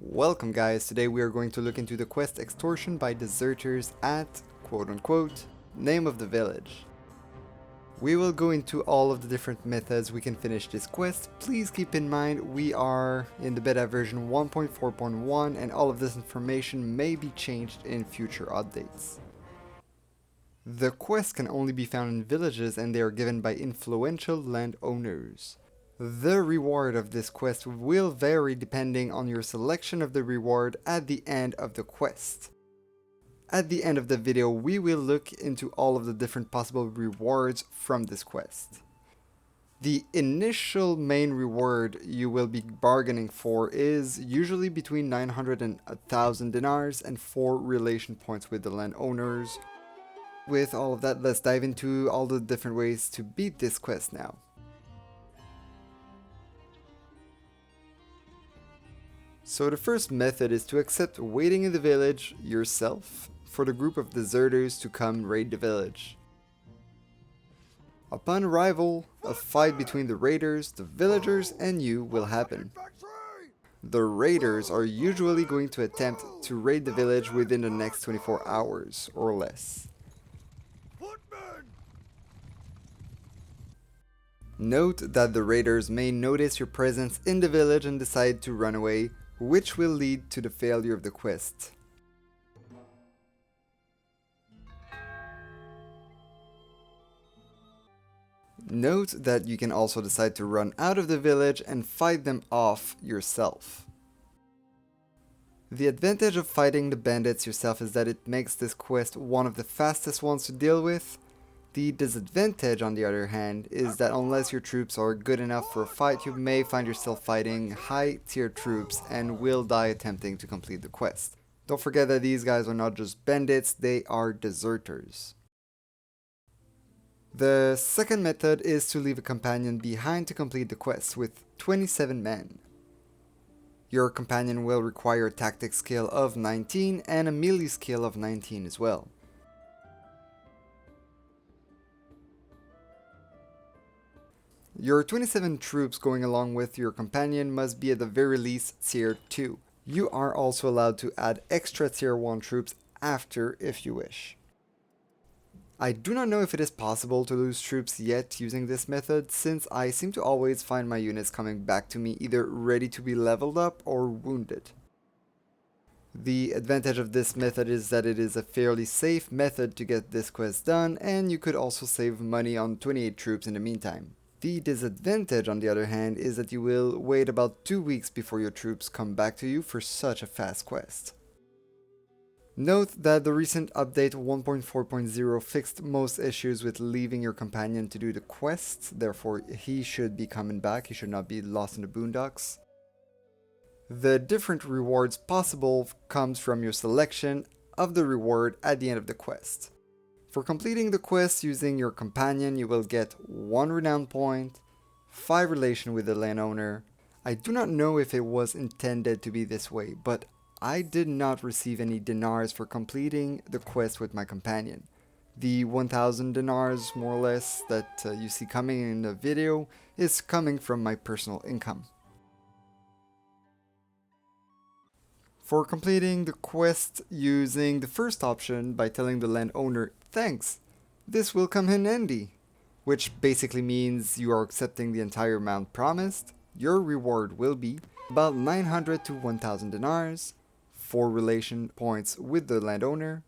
Welcome guys, today we are going to look into the quest Extortion by deserters at, quote-unquote, name of the village. We will go into all of the different methods we can finish this quest. Please keep in mind we are in the beta version 1.4.1 and all of this information may be changed in future updates. The quest can only be found in villages and they are given by influential landowners. The reward of this quest will vary depending on your selection of the reward at the end of the quest. At the end of the video, we will look into all of the different possible rewards from this quest. The initial main reward you will be bargaining for is usually between 900 and 1000 dinars and 4 relation points with the landowners. With all of that, let's dive into all the different ways to beat this quest now. So the first method is to accept waiting in the village yourself for the group of deserters to come raid the village. Upon arrival, a fight between the raiders, the villagers, and you will happen. The raiders are usually going to attempt to raid the village within the next 24 hours or less. Note that the raiders may notice your presence in the village and decide to run away, which will lead to the failure of the quest. Note that you can also decide to run out of the village and fight them off yourself. The advantage of fighting the bandits yourself is that it makes this quest one of the fastest ones to deal with. The disadvantage, on the other hand, is that unless your troops are good enough for a fight, you may find yourself fighting high-tier troops and will die attempting to complete the quest. Don't forget that these guys are not just bandits, they are deserters. The second method is to leave a companion behind to complete the quest with 27 men. Your companion will require a tactics skill of 19 and a melee skill of 19 as well. Your 27 troops going along with your companion must be at the very least tier 2. You are also allowed to add extra tier 1 troops after if you wish. I do not know if it is possible to lose troops yet using this method, since I seem to always find my units coming back to me either ready to be leveled up or wounded. The advantage of this method is that it is a fairly safe method to get this quest done, and you could also save money on 28 troops in the meantime. The disadvantage, on the other hand, is that you will wait about 2 weeks before your troops come back to you for such a fast quest. Note that the recent update 1.4.0 fixed most issues with leaving your companion to do the quest, therefore he should be coming back, he should not be lost in the boondocks. The different rewards possible comes from your selection of the reward at the end of the quest. For completing the quest using your companion, you will get 1 renown point, 5 relation with the landowner. I do not know if it was intended to be this way, but I did not receive any dinars for completing the quest with my companion. The 1000 dinars, more or less, that you see coming in the video is coming from my personal income. For completing the quest using the first option by telling the landowner, "Thanks, this will come in handy," which basically means you are accepting the entire amount promised, your reward will be about 900 to 1000 dinars, 4 relation points with the landowner,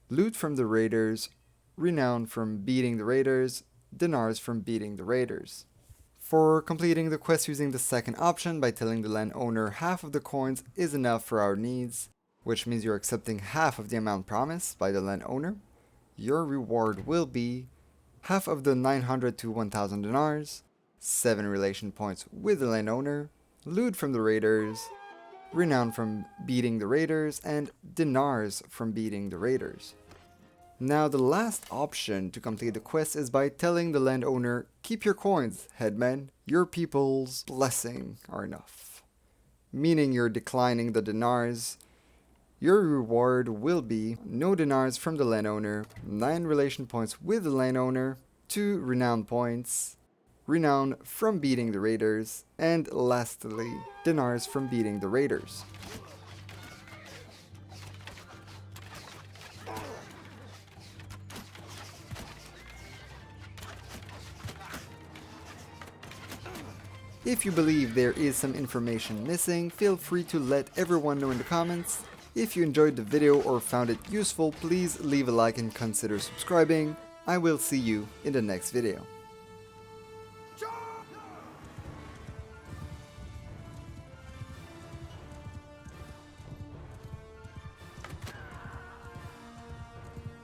loot from the raiders, renown from beating the raiders, dinars from beating the raiders. For completing the quest using the second option by telling the landowner half of the coins is enough for our needs, which means you're accepting half of the amount promised by the landowner, your reward will be half of the 900 to 1000 dinars, 7 relation points with the landowner, loot from the raiders, renown from beating the raiders, and dinars from beating the raiders. Now the last option to complete the quest is by telling the landowner, "Keep your coins, headman, your people's blessing are enough," meaning you're declining the dinars. Your reward will be no dinars from the landowner, 9 relation points with the landowner, 2 renown points, renown from beating the raiders, and lastly, dinars from beating the raiders. If you believe there is some information missing, feel free to let everyone know in the comments. If you enjoyed the video or found it useful, please leave a like and consider subscribing. I will see you in the next video.